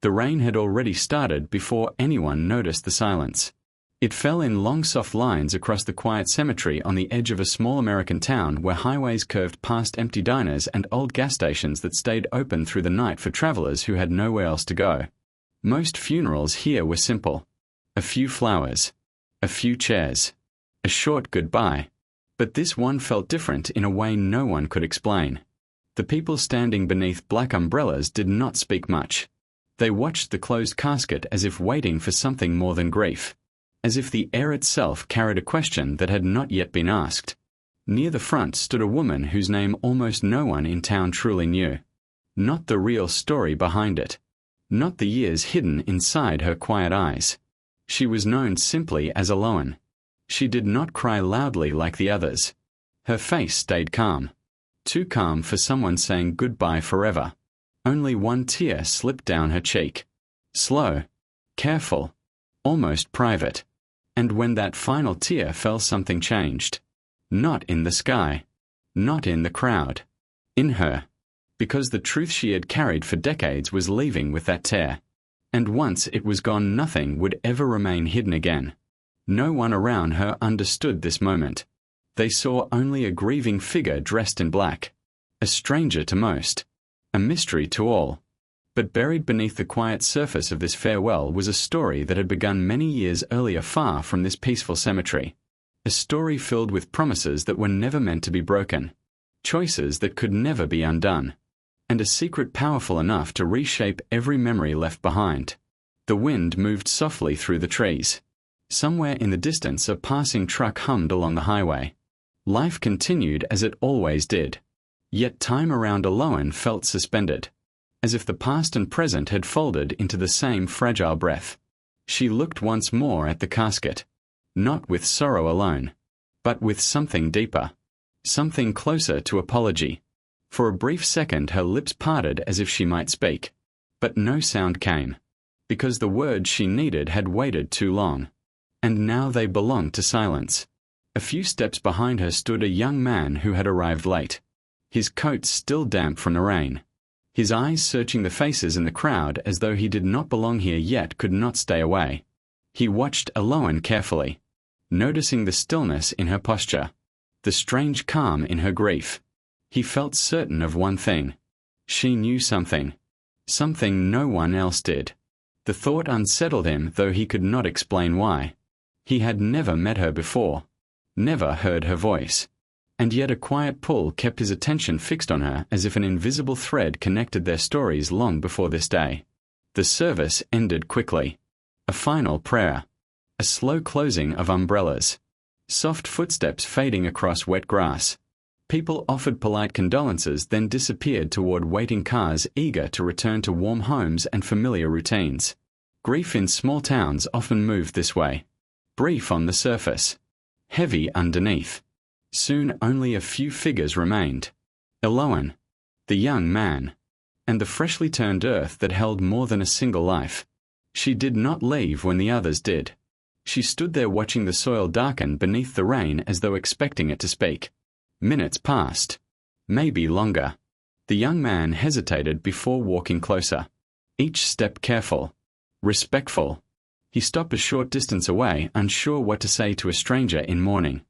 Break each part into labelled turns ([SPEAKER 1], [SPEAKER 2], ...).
[SPEAKER 1] The rain had already started before anyone noticed the silence. It fell in long soft lines across the quiet cemetery on the edge of a small American town where highways curved past empty diners and old gas stations that stayed open through the night for travelers who had nowhere else to go. Most funerals here were simple. A few flowers. A few chairs. A short goodbye. But this one felt different in a way no one could explain. The people standing beneath black umbrellas did not speak much. They watched the closed casket as if waiting for something more than grief. As if the air itself carried a question that had not yet been asked. Near the front stood a woman whose name almost no one in town truly knew. Not the real story behind it. Not the years hidden inside her quiet eyes. She was known simply as Aloan. She did not cry loudly like the others. Her face stayed calm. Too calm for someone saying goodbye forever. Only one tear slipped down her cheek. Slow. Careful. Almost private. And when that final tear fell, something changed. Not in the sky. Not in the crowd. In her. Because the truth she had carried for decades was leaving with that tear. And once it was gone, nothing would ever remain hidden again. No one around her understood this moment. They saw only a grieving figure dressed in black. A stranger to most. A mystery to all. But buried beneath the quiet surface of this farewell was a story that had begun many years earlier far from this peaceful cemetery. A story filled with promises that were never meant to be broken. Choices that could never be undone. And a secret powerful enough to reshape every memory left behind. The wind moved softly through the trees. Somewhere in the distance a passing truck hummed along the highway. Life continued as it always did. Yet time around Aloan felt suspended. As if the past and present had folded into the same fragile breath. She looked once more at the casket. Not with sorrow alone. But with something deeper. Something closer to apology. For a brief second her lips parted as if she might speak. But no sound came. Because the words she needed had waited too long. And now they belonged to silence. A few steps behind her stood a young man who had arrived late. His coat still damp from the rain. His eyes searching the faces in the crowd as though he did not belong here yet could not stay away. He watched Aloan carefully, noticing the stillness in her posture, the strange calm in her grief. He felt certain of one thing. She knew something. Something no one else did. The thought unsettled him, though he could not explain why. He had never met her before, never heard her voice. And yet a quiet pull kept his attention fixed on her as if an invisible thread connected their stories long before this day. The service ended quickly. A final prayer. A slow closing of umbrellas. Soft footsteps fading across wet grass. People offered polite condolences, then disappeared toward waiting cars eager to return to warm homes and familiar routines. Grief in small towns often moved this way. Brief on the surface. Heavy underneath. Soon only a few figures remained. Aloan, the young man, and the freshly turned earth that held more than a single life. She did not leave when the others did. She stood there watching the soil darken beneath the rain as though expecting it to speak. Minutes passed. Maybe longer. The young man hesitated before walking closer. Each step careful. Respectful. He stopped a short distance away, unsure what to say to a stranger in mourning.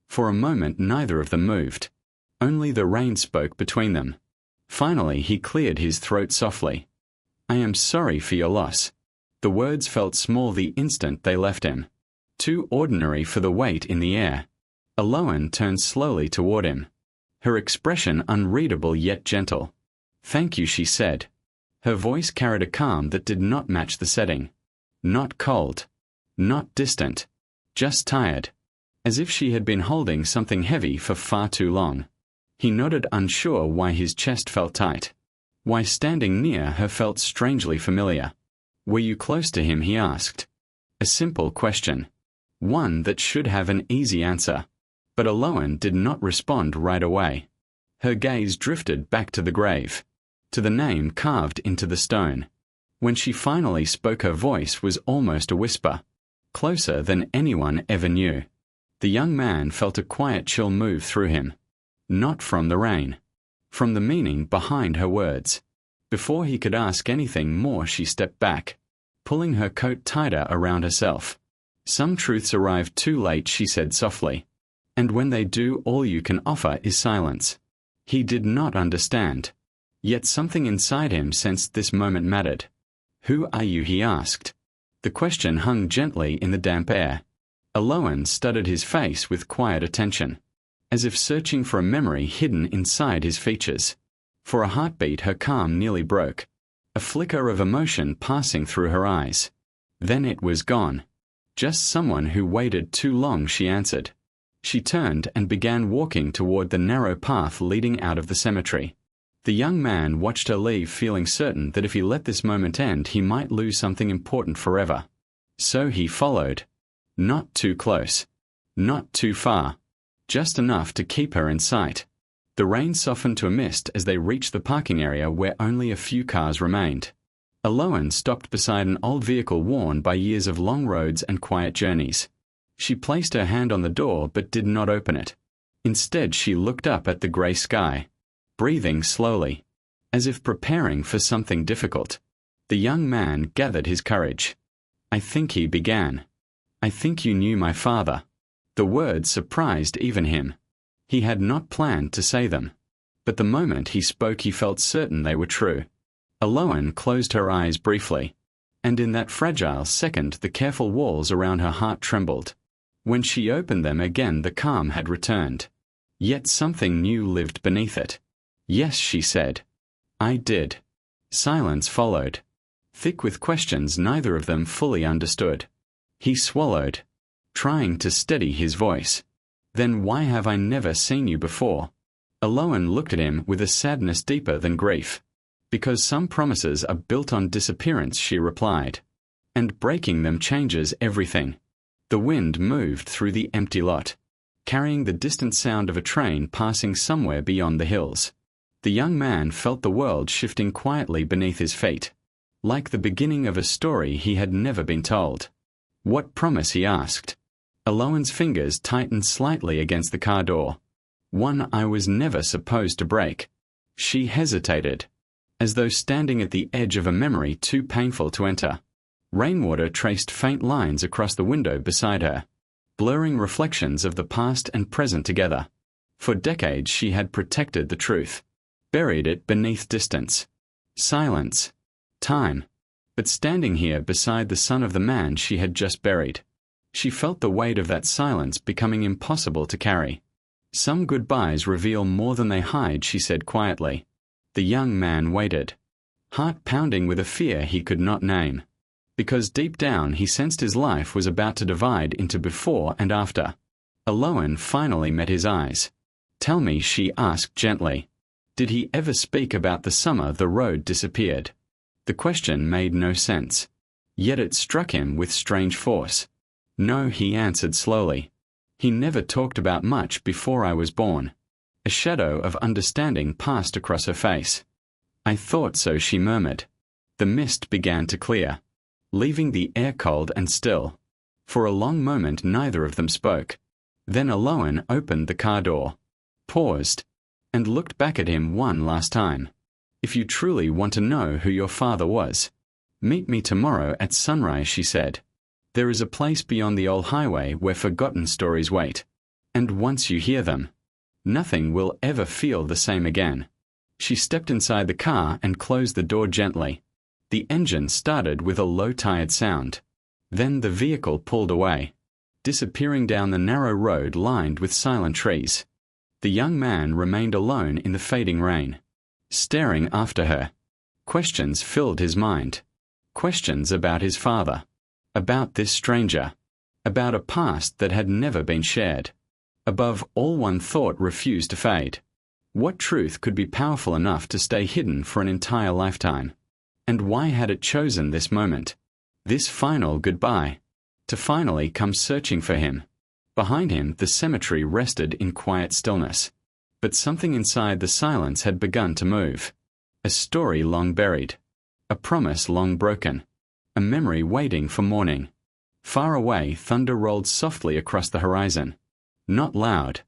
[SPEAKER 1] For a moment neither of them moved. Only the rain spoke between them. Finally he cleared his throat softly. "I am sorry for your loss." The words felt small the instant they left him. Too ordinary for the weight in the air. Aloan turned slowly toward him. Her expression unreadable yet gentle. "Thank you," she said. Her voice carried a calm that did not match the setting. Not cold. Not distant. Just tired. As if she had been holding something heavy for far too long. He nodded, unsure why his chest felt tight. Why standing near her felt strangely familiar. "Were you close to him?" he asked. A simple question. One that should have an easy answer. But Aloan did not respond right away. Her gaze drifted back to the grave. To the name carved into the stone. When she finally spoke her voice was almost a whisper. Closer than anyone ever knew. The young man felt a quiet chill move through him. Not from the rain. From the meaning behind her words. Before he could ask anything more, she stepped back, pulling her coat tighter around herself. "Some truths arrive too late," she said softly. "And when they do, all you can offer is silence." He did not understand. Yet something inside him sensed this moment mattered. "Who are you?" he asked. The question hung gently in the damp air. Aloan studied his face with quiet attention, as if searching for a memory hidden inside his features. For a heartbeat her calm nearly broke, a flicker of emotion passing through her eyes. Then it was gone. "Just someone who waited too long," she answered. She turned and began walking toward the narrow path leading out of the cemetery. The young man watched her leave, feeling certain that if he let this moment end, he might lose something important forever. So he followed. Not too close. Not too far. Just enough to keep her in sight. The rain softened to a mist as they reached the parking area where only a few cars remained. Aloan stopped beside an old vehicle worn by years of long roads and quiet journeys. She placed her hand on the door but did not open it. Instead, she looked up at the grey sky, breathing slowly, as if preparing for something difficult. The young man gathered his courage. "I think," he began. "I think you knew my father." The words surprised even him. He had not planned to say them. But the moment he spoke, he felt certain they were true. Aloan closed her eyes briefly, and in that fragile second the careful walls around her heart trembled. When she opened them again, the calm had returned. Yet something new lived beneath it. "Yes," she said. "I did." Silence followed, thick with questions neither of them fully understood. He swallowed, trying to steady his voice. "Then why have I never seen you before?" Aloan looked at him with a sadness deeper than grief. "Because some promises are built on disappearance," she replied. "And breaking them changes everything." The wind moved through the empty lot, carrying the distant sound of a train passing somewhere beyond the hills. The young man felt the world shifting quietly beneath his feet, like the beginning of a story he had never been told. "What promise?" he asked. Aloan's fingers tightened slightly against the car door. "One I was never supposed to break." She hesitated, as though standing at the edge of a memory too painful to enter. Rainwater traced faint lines across the window beside her, blurring reflections of the past and present together. For decades she had protected the truth, buried it beneath distance, silence, time. But standing here beside the son of the man she had just buried, she felt the weight of that silence becoming impossible to carry. "Some goodbyes reveal more than they hide," she said quietly. The young man waited, heart pounding with a fear he could not name, because deep down he sensed his life was about to divide into before and after. Aloan finally met his eyes. "Tell me," she asked gently, "did he ever speak about the summer the road disappeared?" The question made no sense, yet it struck him with strange force. "No," he answered slowly. "He never talked about much before I was born." A shadow of understanding passed across her face. "I thought so," she murmured. The mist began to clear, leaving the air cold and still. For a long moment neither of them spoke. Then Aloan opened the car door, paused, and looked back at him one last time. "If you truly want to know who your father was, meet me tomorrow at sunrise," she said. "There is a place beyond the old highway where forgotten stories wait. And once you hear them, nothing will ever feel the same again." She stepped inside the car and closed the door gently. The engine started with a low tired sound. Then the vehicle pulled away, disappearing down the narrow road lined with silent trees. The young man remained alone in the fading rain, staring after her. Questions filled his mind. Questions about his father, about this stranger, about a past that had never been shared. Above all, one thought refused to fade. What truth could be powerful enough to stay hidden for an entire lifetime? And why had it chosen this moment, this final goodbye, to finally come searching for him? Behind him, the cemetery rested in quiet stillness. But something inside the silence had begun to move. A story long buried, a promise long broken, a memory waiting for morning. Far away, thunder rolled softly across the horizon. Not loud,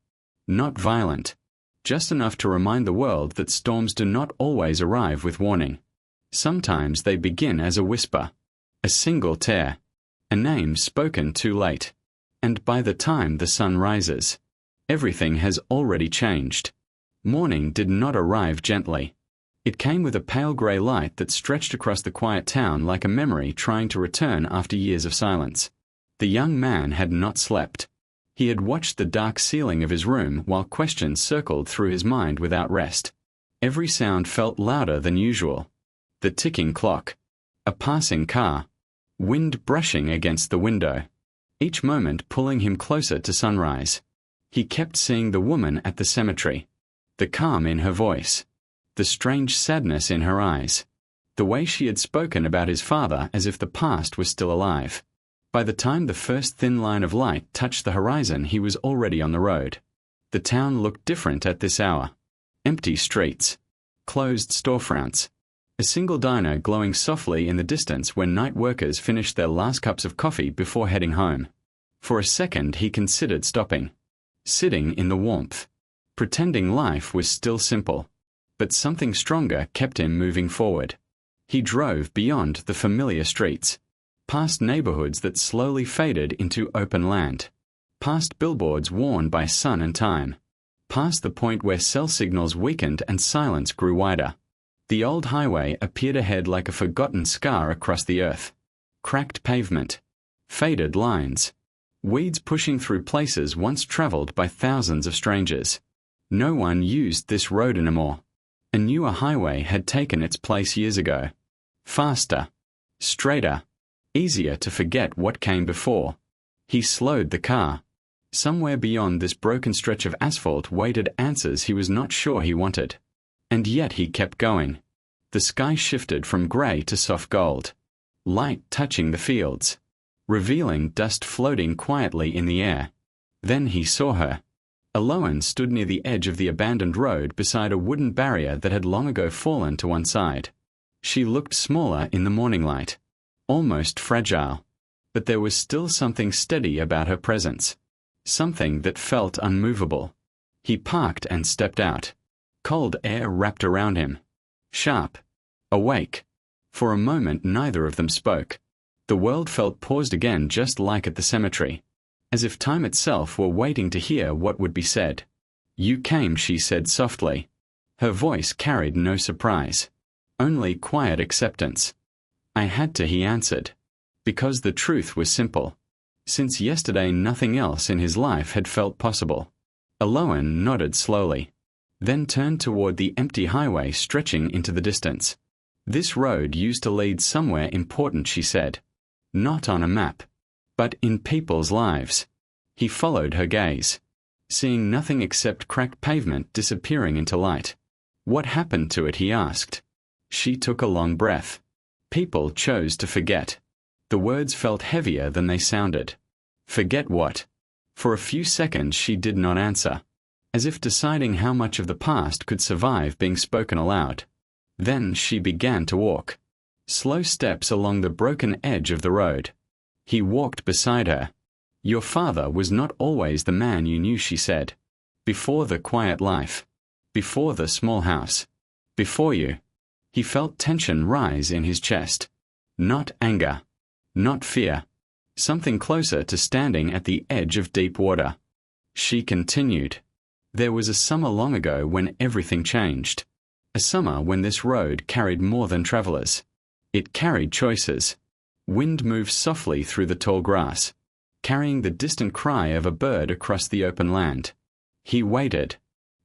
[SPEAKER 1] not violent, just enough to remind the world that storms do not always arrive with warning. Sometimes they begin as a whisper, a single tear, a name spoken too late. And by the time the sun rises, everything has already changed. Morning did not arrive gently. It came with a pale grey light that stretched across the quiet town like a memory trying to return after years of silence. The young man had not slept. He had watched the dark ceiling of his room while questions circled through his mind without rest. Every sound felt louder than usual. The ticking clock, a passing car, wind brushing against the window, each moment pulling him closer to sunrise. He kept seeing the woman at the cemetery, the calm in her voice, the strange sadness in her eyes, the way she had spoken about his father as if the past was still alive. By the time the first thin line of light touched the horizon, he was already on the road. The town looked different at this hour. Empty streets, closed storefronts, a single diner glowing softly in the distance when night workers finished their last cups of coffee before heading home. For a second he considered stopping, sitting in the warmth, pretending life was still simple. But something stronger kept him moving forward. He drove beyond the familiar streets, past neighborhoods that slowly faded into open land, past billboards worn by sun and time, past the point where cell signals weakened and silence grew wider. The old highway appeared ahead like a forgotten scar across the earth. Cracked pavement, faded lines, weeds pushing through places once traveled by thousands of strangers. No one used this road anymore. A newer highway had taken its place years ago. Faster, straighter, easier to forget what came before. He slowed the car. Somewhere beyond this broken stretch of asphalt waited answers he was not sure he wanted. And yet he kept going. The sky shifted from grey to soft gold, light touching the fields, revealing dust floating quietly in the air. Then he saw her. Aloan stood near the edge of the abandoned road beside a wooden barrier that had long ago fallen to one side. She looked smaller in the morning light, almost fragile, but there was still something steady about her presence, something that felt unmovable. He parked and stepped out. Cold air wrapped around him. Sharp. Awake. For a moment neither of them spoke. The world felt paused again, just like at the cemetery, as if time itself were waiting to hear what would be said. "You came," she said softly. Her voice carried no surprise, only quiet acceptance. "I had to," he answered, because the truth was simple. Since yesterday nothing else in his life had felt possible. Aloan nodded slowly, then turned toward the empty highway stretching into the distance. "This road used to lead somewhere important," she said. "Not on a map, but in people's lives." He followed her gaze, seeing nothing except cracked pavement disappearing into light. "What happened to it?" he asked. She took a long breath. "People chose to forget." The words felt heavier than they sounded. Forget what? For a few seconds she did not answer, as if deciding how much of the past could survive being spoken aloud. Then she began to walk. Slow steps along the broken edge of the road. He walked beside her. "Your father was not always the man you knew," she said. "Before the quiet life. Before the small house. Before you." He felt tension rise in his chest. Not anger. Not fear. Something closer to standing at the edge of deep water. She continued. "There was a summer long ago when everything changed. A summer when this road carried more than travelers. It carried choices. Wind moved softly through the tall grass, carrying the distant cry of a bird across the open land." He waited,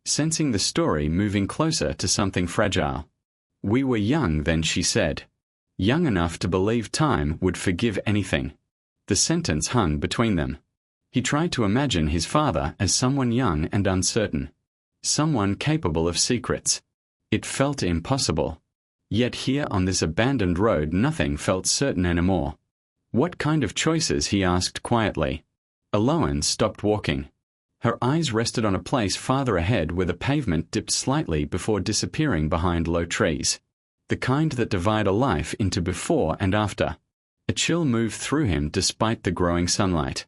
[SPEAKER 1] sensing the story moving closer to something fragile. "We were young then," she said. Young enough to believe time would forgive anything. The sentence hung between them. He tried to imagine his father as someone young and uncertain, someone capable of secrets. It felt impossible. Yet here on this abandoned road nothing felt certain anymore. "What kind of choices?" he asked quietly. Aloan stopped walking. Her eyes rested on a place farther ahead where the pavement dipped slightly before disappearing behind low trees. The kind that divide a life into before and after. A chill moved through him despite the growing sunlight.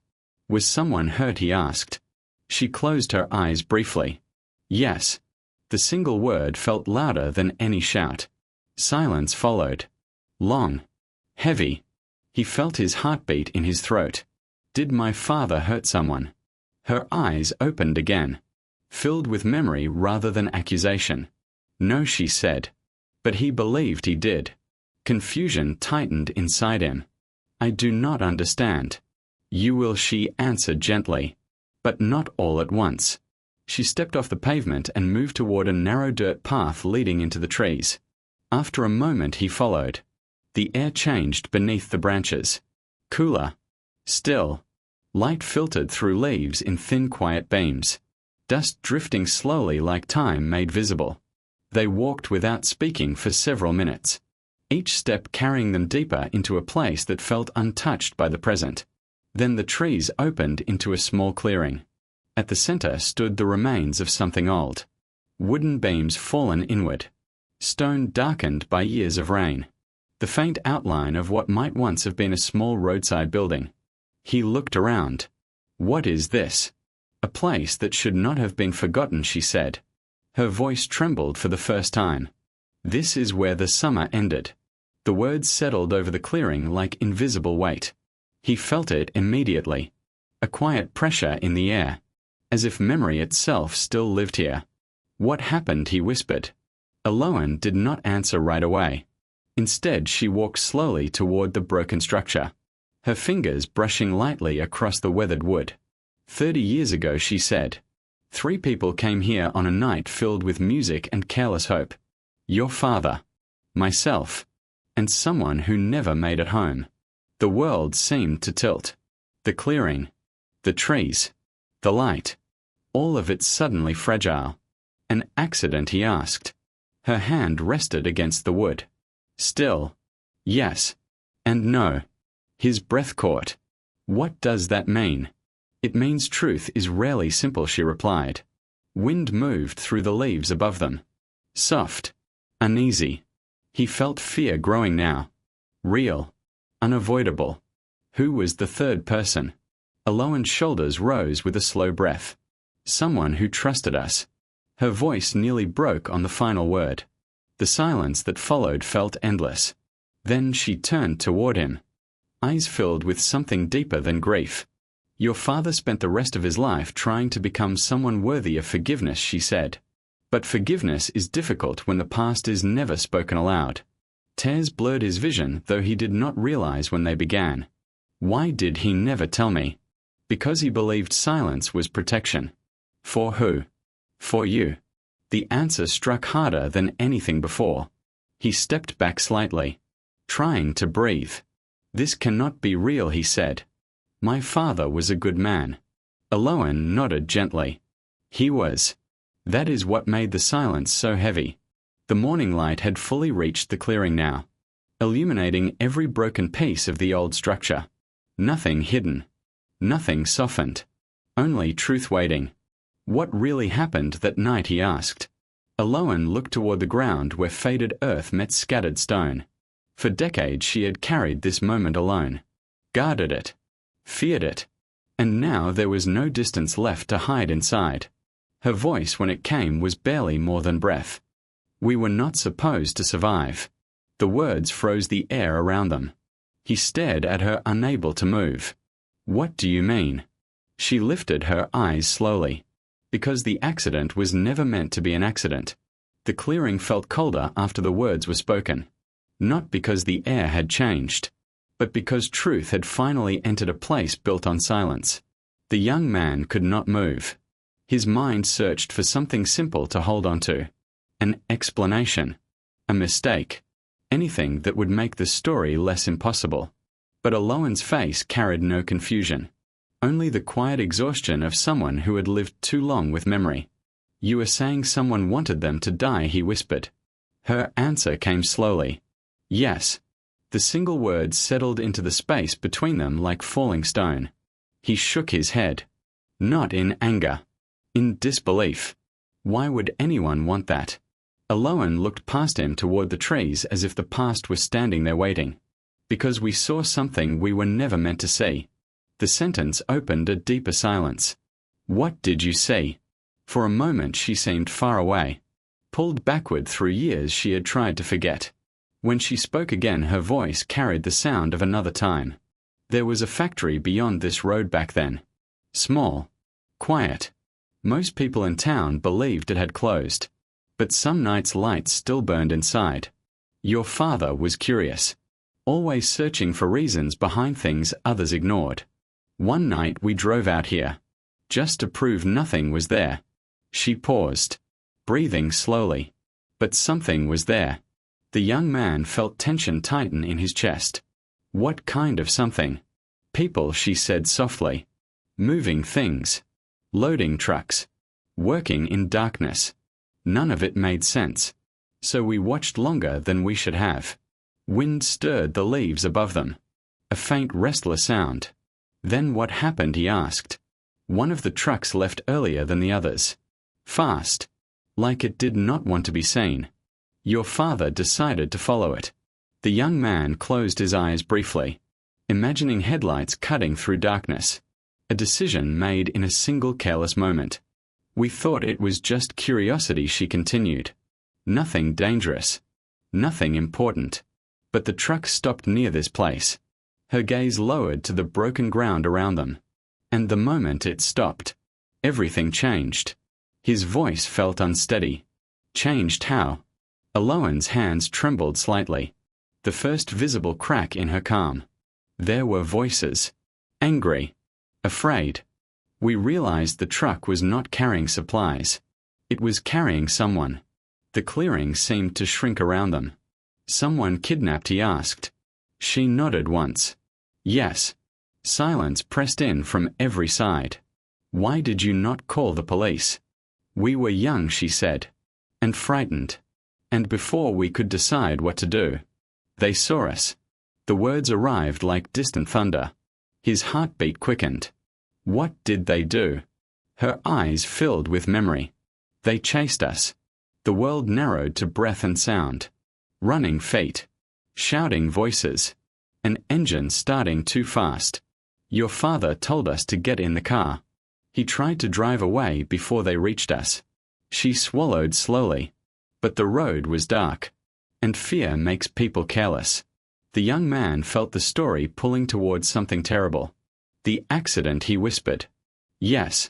[SPEAKER 1] "Was someone hurt?" he asked. She closed her eyes briefly. "Yes." The single word felt louder than any shout. Silence followed. Long. Heavy. He felt his heartbeat in his throat. Did my father hurt someone? Her eyes opened again, filled with memory rather than accusation. No, she said. But he believed he did. Confusion tightened inside him. I do not understand. You will, she answered gently. But not all at once. She stepped off the pavement and moved toward a narrow dirt path leading into the trees. After a moment he followed. The air changed beneath the branches. Cooler. Still. Light filtered through leaves in thin, quiet beams. Dust drifting slowly like time made visible. They walked without speaking for several minutes, each step carrying them deeper into a place that felt untouched by the present. Then the trees opened into a small clearing. At the center stood the remains of something old. Wooden beams fallen inward. Stone darkened by years of rain. The faint outline of what might once have been a small roadside building. He looked around. What is this? A place that should not have been forgotten, she said. Her voice trembled for the first time. This is where the summer ended. The words settled over the clearing like invisible weight. He felt it immediately. A quiet pressure in the air, as if memory itself still lived here. What happened? He whispered. Aloan did not answer right away. Instead, she walked slowly toward the broken structure, her fingers brushing lightly across the weathered wood. 30 years ago, she said. 3 people came here on a night filled with music and careless hope. Your father, myself, and someone who never made it home. The world seemed to tilt. The clearing, the trees, the light, all of it suddenly fragile. An accident, he asked. Her hand rested against the wood. Still. Yes. And no. His breath caught. What does that mean? It means truth is rarely simple, she replied. Wind moved through the leaves above them. Soft. Uneasy. He felt fear growing now. Real. Unavoidable. Who was the third person? Aloan's shoulders rose with a slow breath. Someone who trusted us. Her voice nearly broke on the final word. The silence that followed felt endless. Then she turned toward him, eyes filled with something deeper than grief. Your father spent the rest of his life trying to become someone worthy of forgiveness, she said. But forgiveness is difficult when the past is never spoken aloud. Tears blurred his vision, though he did not realize when they began. Why did he never tell me? Because he believed silence was protection. For who? For you. The answer struck harder than anything before. He stepped back slightly, trying to breathe. This cannot be real, he said. My father was a good man. Aloan nodded gently. He was. That is what made the silence so heavy. The morning light had fully reached the clearing now, illuminating every broken piece of the old structure. Nothing hidden. Nothing softened. Only truth waiting. What really happened that night, he asked. Aloan looked toward the ground where faded earth met scattered stone. For decades she had carried this moment alone, guarded it, feared it, and now there was no distance left to hide inside. Her voice, when it came, was barely more than breath. We were not supposed to survive. The words froze the air around them. He stared at her, unable to move. What do you mean? She lifted her eyes slowly. Because the accident was never meant to be an accident. The clearing felt colder after the words were spoken. Not because the air had changed, but because truth had finally entered a place built on silence. The young man could not move. His mind searched for something simple to hold on to. An explanation. A mistake. Anything that would make the story less impossible. But Aloan's face carried no confusion. Only the quiet exhaustion of someone who had lived too long with memory. You were saying someone wanted them to die, he whispered. Her answer came slowly. Yes. The single word settled into the space between them like falling stone. He shook his head. Not in anger. In disbelief. Why would anyone want that? Aloan looked past him toward the trees as if the past was standing there waiting. Because we saw something we were never meant to see. The sentence opened a deeper silence. What did you see? For a moment she seemed far away, pulled backward through years she had tried to forget. When she spoke again, her voice carried the sound of another time. There was a factory beyond this road back then. Small. Quiet. Most people in town believed it had closed. But some nights lights still burned inside. Your father was curious, always searching for reasons behind things others ignored. One night we drove out here, just to prove nothing was there. She paused, breathing slowly. But something was there. The young man felt tension tighten in his chest. What kind of something? People, she said softly. Moving things. Loading trucks. Working in darkness. None of it made sense. So we watched longer than we should have. Wind stirred the leaves above them. A faint restless sound. Then what happened, he asked. One of the trucks left earlier than the others. Fast. Like it did not want to be seen. Your father decided to follow it. The young man closed his eyes briefly, imagining headlights cutting through darkness. A decision made in a single careless moment. We thought it was just curiosity, she continued. Nothing dangerous. Nothing important. But the truck stopped near this place. Her gaze lowered to the broken ground around them. And the moment it stopped, everything changed. His voice felt unsteady. Changed how? Alohan's hands trembled slightly. The first visible crack in her calm. There were voices. Angry. Afraid. We realized the truck was not carrying supplies. It was carrying someone. The clearing seemed to shrink around them. Someone kidnapped, he asked. She nodded once. Yes. Silence pressed in from every side. Why did you not call the police? We were young, she said. And frightened. And before we could decide what to do. They saw us. The words arrived like distant thunder. His heartbeat quickened. What did they do? Her eyes filled with memory. They chased us. The world narrowed to breath and sound. Running feet. Shouting voices. An engine starting too fast. Your father told us to get in the car. He tried to drive away before they reached us. She swallowed slowly. But the road was dark. And fear makes people careless. The young man felt the story pulling towards something terrible. The accident, he whispered. Yes.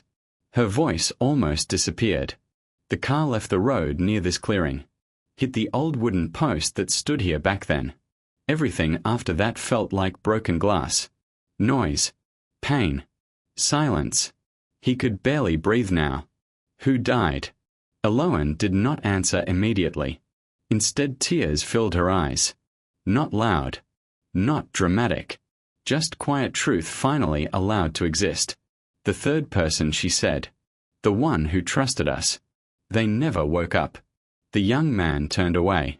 [SPEAKER 1] Her voice almost disappeared. The car left the road near this clearing. Hit the old wooden post that stood here back then. Everything after that felt like broken glass. Noise. Pain. Silence. He could barely breathe now. Who died? Alohan did not answer immediately. Instead, tears filled her eyes. Not loud. Not dramatic. Just quiet truth finally allowed to exist. The third person, she said. The one who trusted us. They never woke up. The young man turned away.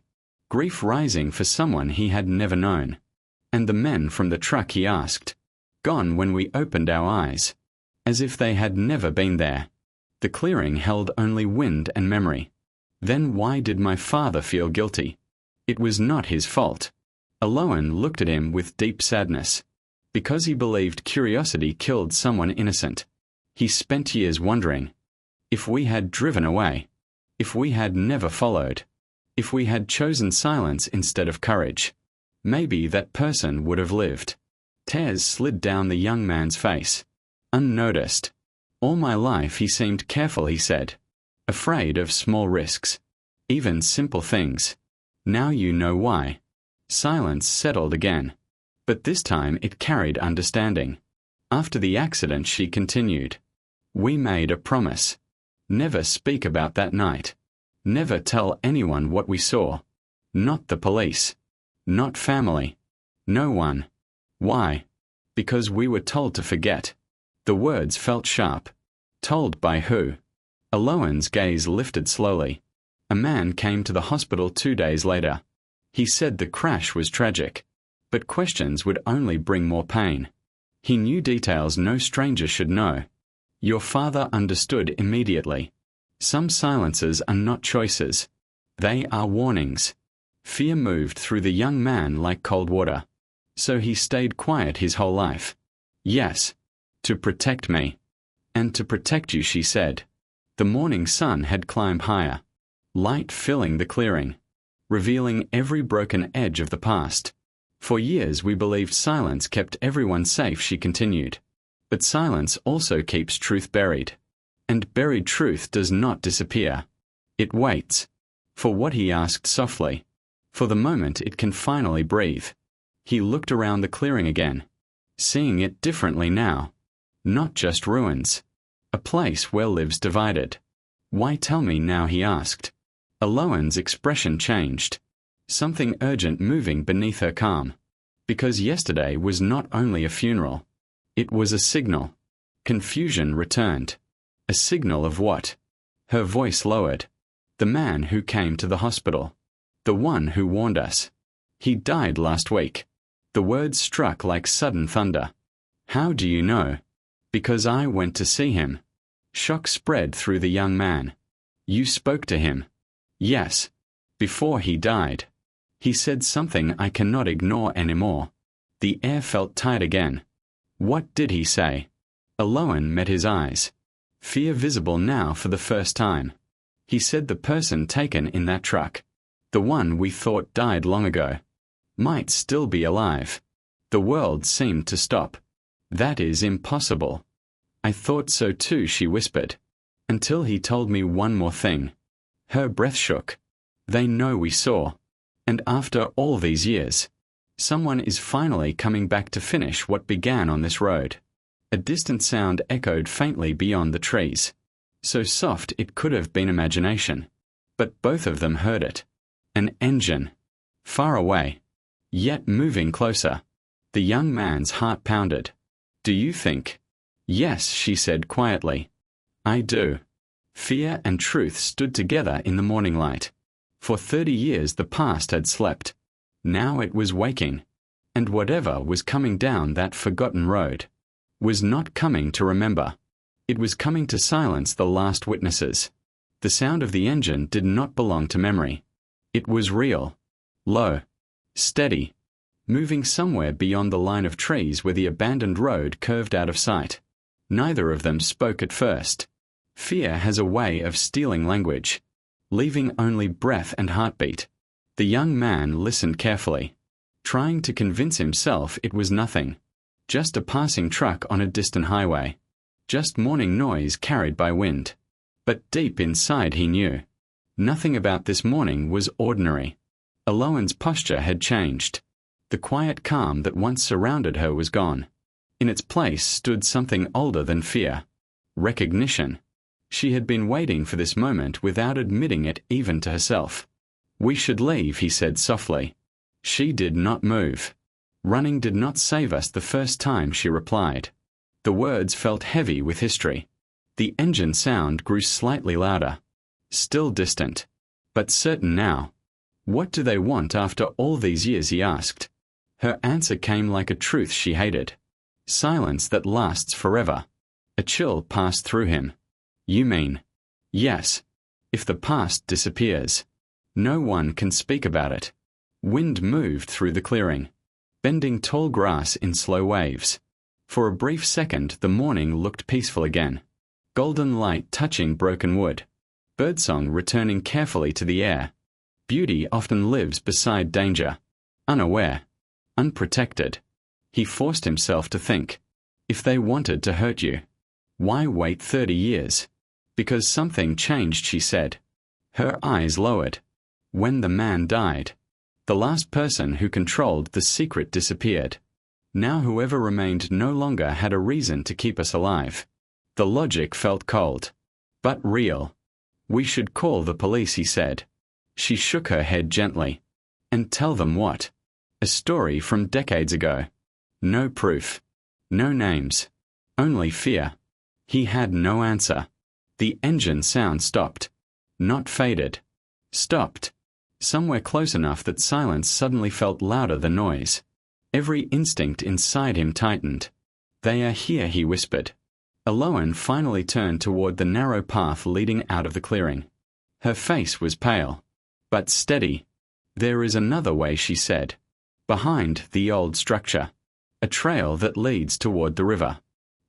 [SPEAKER 1] Grief rising for someone he had never known. And the men from the truck, he asked. Gone when we opened our eyes. As if they had never been there. The clearing held only wind and memory. Then why did my father feel guilty? It was not his fault. Alohan looked at him with deep sadness. Because he believed curiosity killed someone innocent. He spent years wondering. If we had driven away. If we had never followed. If we had chosen silence instead of courage. Maybe that person would have lived. Tears slid down the young man's face. Unnoticed. All my life he seemed careful, he said. Afraid of small risks. Even simple things. Now you know why. Silence settled again. But this time it carried understanding. After the accident, she continued. We made a promise. Never speak about that night. Never tell anyone what we saw. Not the police. Not family. No one. Why? Because we were told to forget. The words felt sharp. Told by who? Alohan's gaze lifted slowly. A man came to the hospital 2 days later. He said the crash was tragic. But questions would only bring more pain. He knew details no stranger should know. Your father understood immediately. Some silences are not choices. They are warnings. Fear moved through the young man like cold water. So he stayed quiet his whole life. Yes. To protect me. And to protect you, she said. The morning sun had climbed higher. Light filling the clearing. revealing every broken edge of the past. For years we believed silence kept everyone safe, she continued. But silence also keeps truth buried. And buried truth does not disappear. It waits. For what, he asked softly. For the moment it can finally breathe. He looked around the clearing again, seeing it differently now. Not just ruins. A place where lives divided. Why tell me now, he asked. Alohan's expression changed. Something urgent moving beneath her calm. Because yesterday was not only a funeral. It was a signal. Confusion returned. A signal of what? Her voice lowered. The man who came to the hospital. The one who warned us. He died last week. The words struck like sudden thunder. How do you know? Because I went to see him. Shock spread through the young man. You spoke to him? Yes. Before he died. He said something I cannot ignore anymore. The air felt tight again. What did he say? Alohan met his eyes. Fear visible now for the first time. He said the person taken in that truck, the one we thought died long ago, might still be alive. The world seemed to stop. That is impossible. I thought so too, she whispered. Until he told me one more thing. Her breath shook. They know we saw. And after all these years, someone is finally coming back to finish what began on this road. A distant sound echoed faintly beyond the trees. So soft it could have been imagination. But both of them heard it. An engine. Far away. Yet moving closer. The young man's heart pounded. Do you think? Yes, she said quietly. I do. Fear and truth stood together in the morning light. For 30 years the past had slept. Now it was waking. And whatever was coming down that forgotten road was not coming to remember. It was coming to silence the last witnesses. The sound of the engine did not belong to memory. It was real. Low. Steady. Moving somewhere beyond the line of trees where the abandoned road curved out of sight. Neither of them spoke at first. Fear has a way of stealing language, leaving only breath and heartbeat. The young man listened carefully, trying to convince himself it was nothing. Just a passing truck on a distant highway. Just morning noise carried by wind. But deep inside he knew. Nothing about this morning was ordinary. Alohan's posture had changed. The quiet calm that once surrounded her was gone. In its place stood something older than fear. Recognition. She had been waiting for this moment without admitting it even to herself. We should leave, he said softly. She did not move. Running did not save us the first time, she replied. The words felt heavy with history. The engine sound grew slightly louder. Still distant. But certain now. What do they want after all these years, he asked. Her answer came like a truth she hated. Silence that lasts forever. A chill passed through him. You mean? Yes. If the past disappears, no one can speak about it. Wind moved through the clearing, bending tall grass in slow waves. For a brief second the morning looked peaceful again. Golden light touching broken wood. Birdsong returning carefully to the air. Beauty often lives beside danger. Unaware. Unprotected. He forced himself to think. If they wanted to hurt you, why wait 30 years? Because something changed, she said. Her eyes lowered. When the man died, the last person who controlled the secret disappeared. Now whoever remained no longer had a reason to keep us alive. The logic felt cold, but real. We should call the police, he said. She shook her head gently. And tell them what? A story from decades ago. No proof. No names. Only fear. He had no answer. The engine sound stopped. Not faded. Stopped. Somewhere close enough that silence suddenly felt louder than noise. Every instinct inside him tightened. They are here, he whispered. Alohan finally turned toward the narrow path leading out of the clearing. Her face was pale, but steady. There is another way, she said. Behind the old structure. A trail that leads toward the river.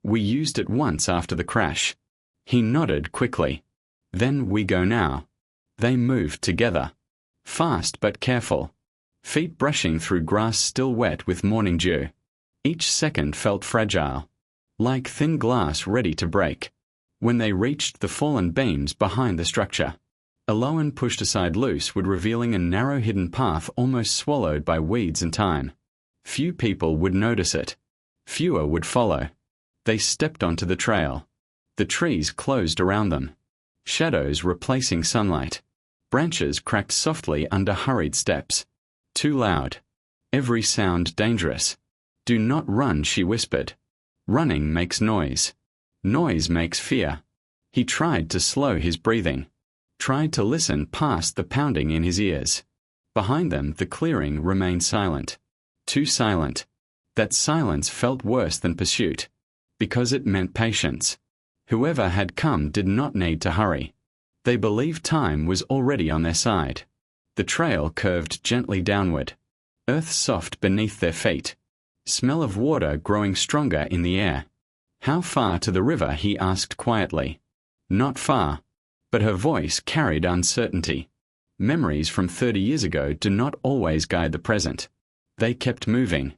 [SPEAKER 1] We used it once after the crash. He nodded quickly. Then we go now. They moved together. Fast but careful. Feet brushing through grass still wet with morning dew. Each second felt fragile, like thin glass ready to break. When they reached the fallen beams behind the structure, Aloan pushed aside Loose-wood, revealing a narrow hidden path almost swallowed by weeds and thyme. Few people would notice it. Fewer would follow. They stepped onto the trail. The trees closed around them, shadows replacing sunlight. Branches cracked softly under hurried steps. Too loud. Every sound dangerous. "Do not run," she whispered. "Running makes noise. Noise makes fear." He tried to slow his breathing, tried to listen past the pounding in his ears. Behind them, the clearing remained silent. Too silent. That silence felt worse than pursuit, because it meant patience. Whoever had come did not need to hurry. They believed time was already on their side. The trail curved gently downward, earth soft beneath their feet, smell of water growing stronger in the air. "How far to the river?" he asked quietly. "Not far." But her voice carried uncertainty. Memories from 30 years ago do not always guide the present. They kept moving.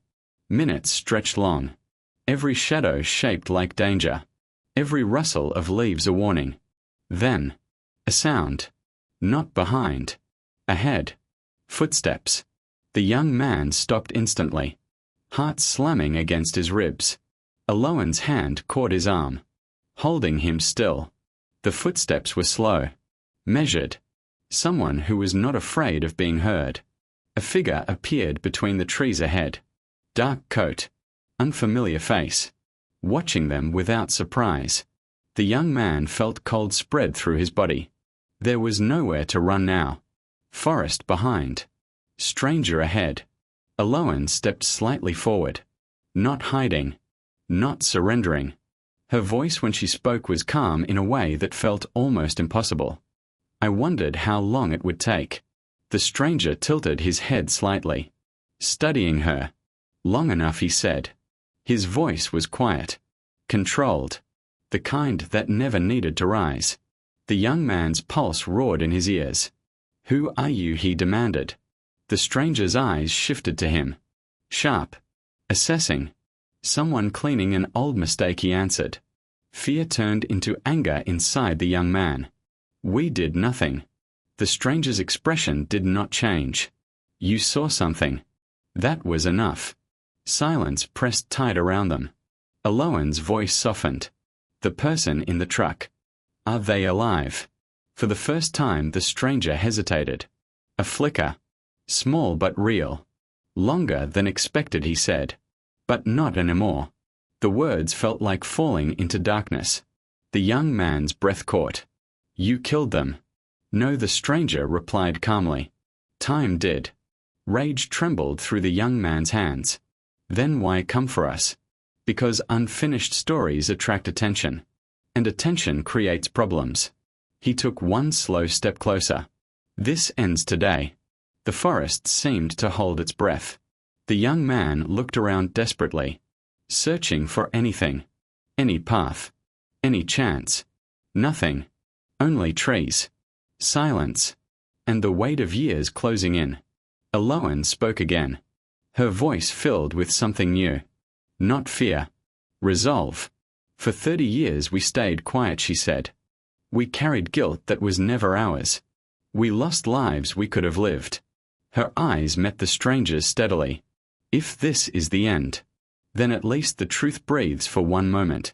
[SPEAKER 1] Minutes stretched long. Every shadow shaped like danger. Every rustle of leaves a warning. Then, a sound. Not behind. Ahead. Footsteps. The young man stopped instantly, heart slamming against his ribs. Aloan's hand caught his arm, holding him still. The footsteps were slow, measured. Someone who was not afraid of being heard. A figure appeared between the trees ahead. Dark coat, unfamiliar face, watching them without surprise. The young man felt cold spread through his body. There was nowhere to run now. Forest behind. Stranger ahead. Aloan stepped slightly forward. Not hiding. Not surrendering. Her voice when she spoke was calm in a way that felt almost impossible. I wondered how long it would take. The stranger tilted his head slightly, studying her. "Long enough," he said. His voice was quiet, controlled, the kind that never needed to rise. The young man's pulse roared in his ears. "Who are you?" he demanded. The stranger's eyes shifted to him, sharp, assessing. "Someone cleaning an old mistake," he answered. Fear turned into anger inside the young man. "We did nothing." The stranger's expression did not change. "You saw something." That was enough. Silence pressed tight around them. Aloan's voice softened. "The person in the truck. Are they alive?" For the first time the stranger hesitated. A flicker. Small but real. "Longer than expected," he said. "But not anymore." The words felt like falling into darkness. The young man's breath caught. "You killed them." "No," the stranger replied calmly. "Time did." Rage trembled through the young man's hands. "Then why come for us?" "Because unfinished stories attract attention. And attention creates problems." He took one slow step closer. "This ends today." The forest seemed to hold its breath. The young man looked around desperately, searching for anything, any path, any chance. Nothing. Only trees. Silence. And the weight of years closing in. Aloan spoke again. Her voice filled with something new. Not fear. Resolve. "For 30 years we stayed quiet," she said. "We carried guilt that was never ours. We lost lives we could have lived." Her eyes met the stranger's steadily. "If this is the end, then at least the truth breathes for one moment."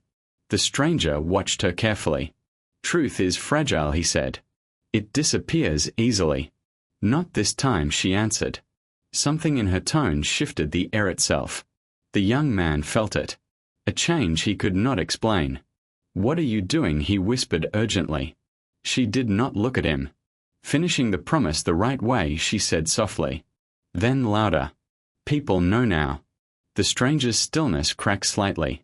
[SPEAKER 1] The stranger watched her carefully. "Truth is fragile," he said. "It disappears easily." "Not this time," she answered. Something in her tone shifted the air itself. The young man felt it. A change he could not explain. "What are you doing?" he whispered urgently. She did not look at him. "Finishing the promise the right way," she said softly. Then louder. "People know now." The stranger's stillness cracked slightly.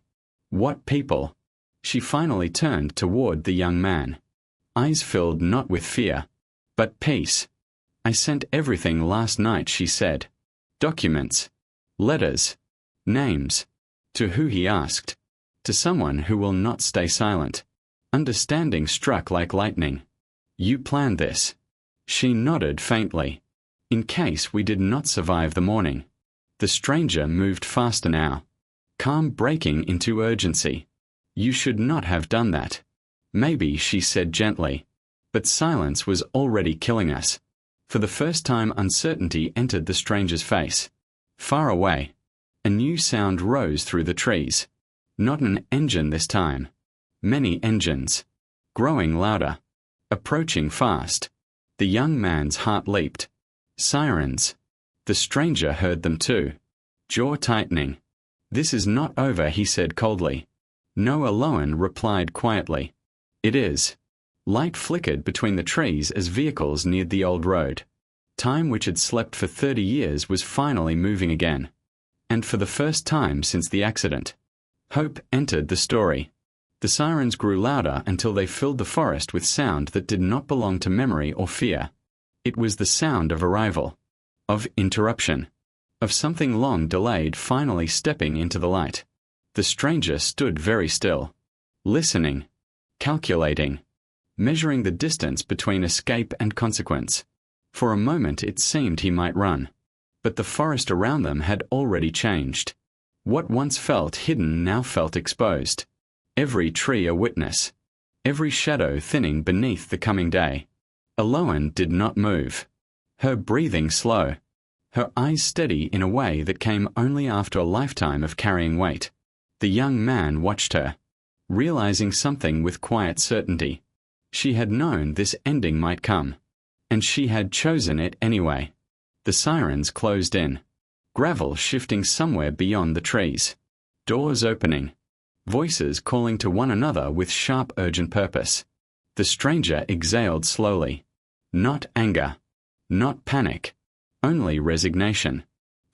[SPEAKER 1] "What people?" She finally turned toward the young man. Eyes filled not with fear, but peace. "I sent everything last night," she said. "Documents. Letters. Names." To who, he asked. "To someone who will not stay silent." Understanding struck like lightning. "You planned this." She nodded faintly. In case we did not survive the morning. The stranger moved faster now, calm breaking into urgency. You should not have done that. Maybe, she said gently. But silence was already killing us. For the first time uncertainty entered the stranger's face. Far away, a new sound rose through the trees. Not an engine this time. Many engines. Growing louder. Approaching fast. The young man's heart leaped. Sirens. The stranger heard them too. Jaw tightening. This is not over, he said coldly. No, Aloan replied quietly. It is. Light flickered between the trees as vehicles neared the old road. Time which had slept for 30 years was finally moving again. And for the first time since the accident. Hope entered the story. The sirens grew louder until they filled the forest with sound that did not belong to memory or fear. It was the sound of arrival. Of interruption. Of something long delayed finally stepping into the light. The stranger stood very still. Listening. Calculating. Measuring the distance between escape and consequence. For a moment it seemed he might run. But the forest around them had already changed. What once felt hidden now felt exposed. Every tree a witness. Every shadow thinning beneath the coming day. Aloan did not move. Her breathing slow. Her eyes steady in a way that came only after a lifetime of carrying weight. The young man watched her, realizing something with quiet certainty. She had known this ending might come. And she had chosen it anyway. The sirens closed in. Gravel shifting somewhere beyond the trees. Doors opening. Voices calling to one another with sharp urgent purpose. The stranger exhaled slowly. Not anger. Not panic. Only resignation.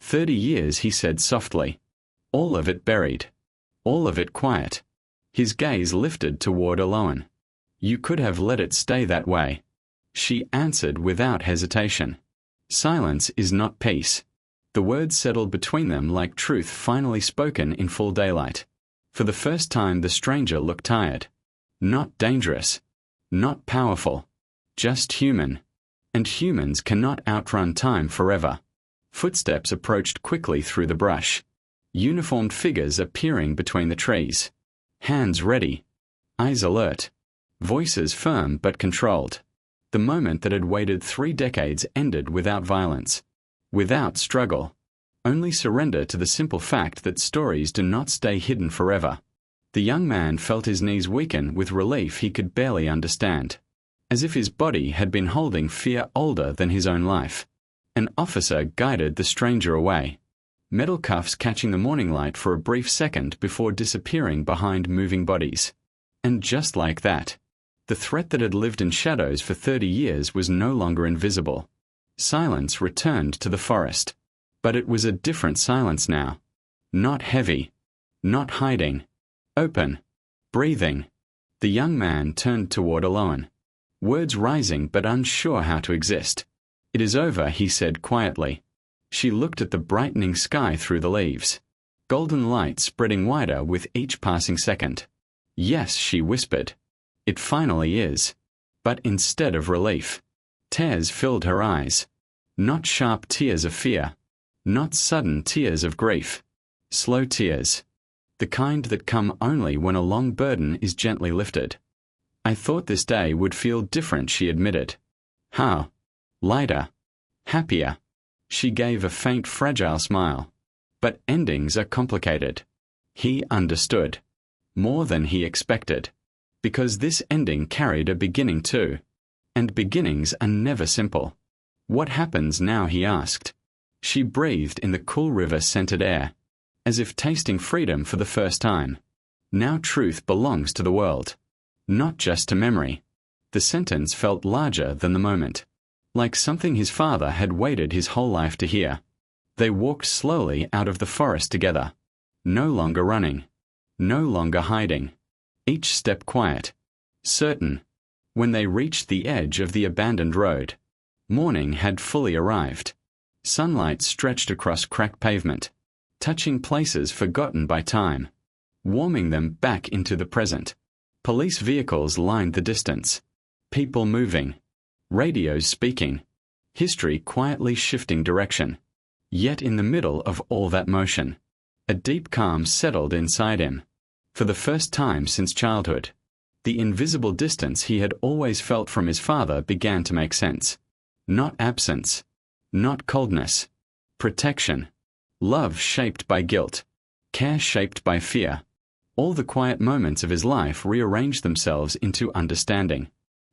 [SPEAKER 1] 30 years, he said softly. All of it buried. All of it quiet. His gaze lifted toward Aloan. You could have let it stay that way. She answered without hesitation. Silence is not peace. The words settled between them like truth finally spoken in full daylight. For the first time the stranger looked tired. Not dangerous. Not powerful. Just human. And humans cannot outrun time forever. Footsteps approached quickly through the brush. Uniformed figures appearing between the trees. Hands ready. Eyes alert. Voices firm but controlled. The moment that had waited 3 decades ended without violence. Without struggle. Only surrender to the simple fact that stories do not stay hidden forever. The young man felt his knees weaken with relief he could barely understand. As if his body had been holding fear older than his own life. An officer guided the stranger away. Metal cuffs catching the morning light for a brief second before disappearing behind moving bodies. And just like that, the threat that had lived in shadows for 30 years was no longer invisible. Silence returned to the forest. But it was a different silence now. Not heavy. Not hiding. Open. Breathing. The young man turned toward Aloan. Words rising but unsure how to exist. It is over, he said quietly. She looked at the brightening sky through the leaves. Golden light spreading wider with each passing second. Yes, she whispered. It finally is. But instead of relief. Tears filled her eyes. Not sharp tears of fear. Not sudden tears of grief. Slow tears. The kind that come only when a long burden is gently lifted. I thought this day would feel different, she admitted. How? Lighter. Happier. She gave a faint, fragile smile. But endings are complicated. He understood. More than he expected. Because this ending carried a beginning too. And beginnings are never simple. What happens now, he asked. She breathed in the cool river-scented air. As if tasting freedom for the first time. Now truth belongs to the world. Not just to memory. The sentence felt larger than the moment. Like something his father had waited his whole life to hear. They walked slowly out of the forest together. No longer running. No longer hiding. Each step quiet. Certain. When they reached the edge of the abandoned road. Morning had fully arrived. Sunlight stretched across cracked pavement. Touching places forgotten by time. Warming them back into the present. Police vehicles lined the distance. People moving. Radios speaking. History quietly shifting direction. Yet in the middle of all that motion, a deep calm settled inside him. For the first time since childhood, the invisible distance he had always felt from his father began to make sense. Not absence, not coldness, protection, love shaped by guilt, care shaped by fear. All the quiet moments of his life rearranged themselves into understanding.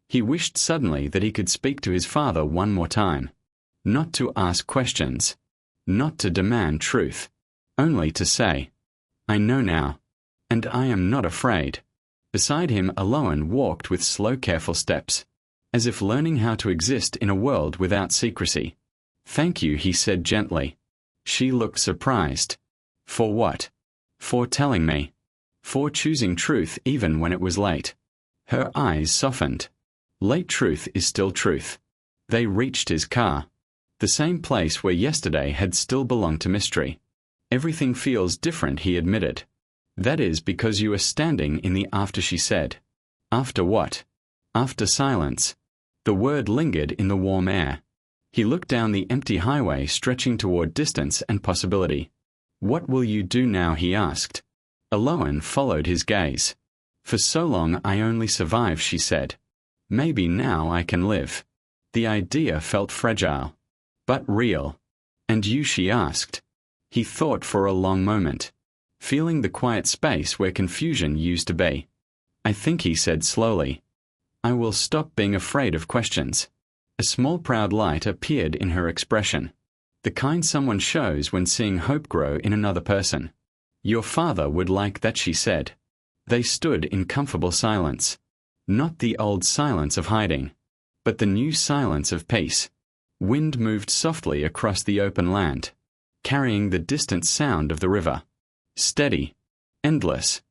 [SPEAKER 1] He wished suddenly that he could speak to his father one more time. Not to ask questions, not to demand truth, only to say, "I know now, and I am not afraid." Beside him Aloan walked with slow, careful steps, as if learning how to exist in a world without secrecy. "Thank you," he said gently. She looked surprised. "For what?" "For telling me. For choosing truth even when it was late." Her eyes softened. Late truth is still truth. They reached his car. The same place where yesterday had still belonged to mystery. "Everything feels different," he admitted. "That is because you are standing in the after," she said. "After what?" "After silence." The word lingered in the warm air. He looked down the empty highway stretching toward distance and possibility. "What will you do now?" he asked. Aloan followed his gaze. "For so long I only survived," she said. "Maybe now I can live." The idea felt fragile, but real. "And you?" she asked. He thought for a long moment, feeling the quiet space where confusion used to be. "I think," he said slowly, "I will stop being afraid of questions." A small proud light appeared in her expression, the kind someone shows when seeing hope grow in another person. "Your father would like that," she said. They stood in comfortable silence. Not the old silence of hiding, but the new silence of peace. Wind moved softly across the open land, carrying the distant sound of the river. Steady, endless,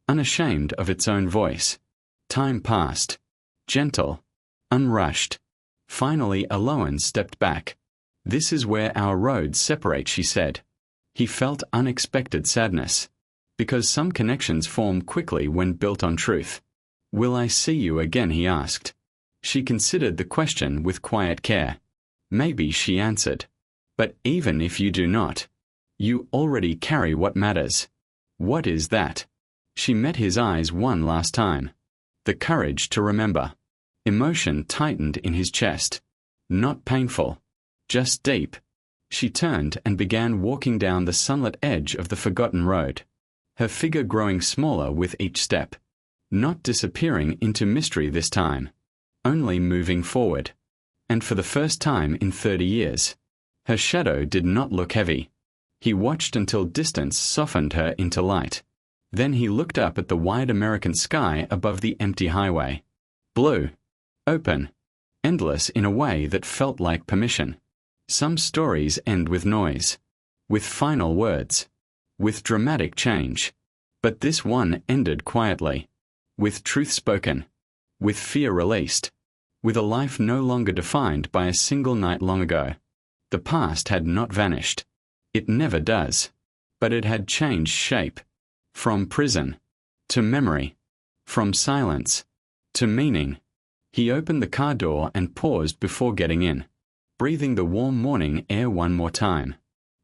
[SPEAKER 1] unashamed of its own voice. Time passed. Gentle, unrushed. Finally Aloan stepped back. "This is where our roads separate," she said. He felt unexpected sadness, because some connections form quickly when built on truth. "Will I see you again?" he asked. She considered the question with quiet care. "Maybe," she answered. "But even if you do not, you already carry what matters." "What is that?" She met his eyes one last time. The courage to remember. Emotion tightened in his chest. Not painful, just deep. She turned and began walking down the sunlit edge of the forgotten road, her figure growing smaller with each step. Not disappearing into mystery this time, only moving forward. And for the first time in 30 years, her shadow did not look heavy. He watched until distance softened her into light. Then he looked up at the wide American sky above the empty highway. Blue, open, endless in a way that felt like permission. Some stories end with noise, with final words, with dramatic change. But this one ended quietly, with truth spoken, with fear released, with a life no longer defined by a single night long ago. The past had not vanished. It never does. But it had changed shape. From prison to memory. From silence to meaning. He opened the car door and paused before getting in, breathing the warm morning air one more time.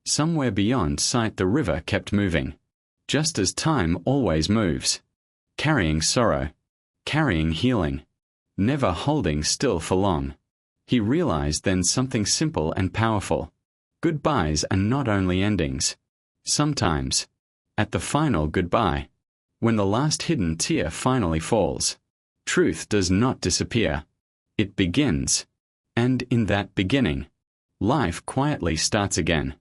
[SPEAKER 1] Somewhere beyond sight the river kept moving, just as time always moves, carrying sorrow, carrying healing, never holding still for long. He realized then something simple and powerful. Goodbyes are not only endings. Sometimes, at the final goodbye, when the last hidden tear finally falls, truth does not disappear. It begins. And in that beginning, life quietly starts again.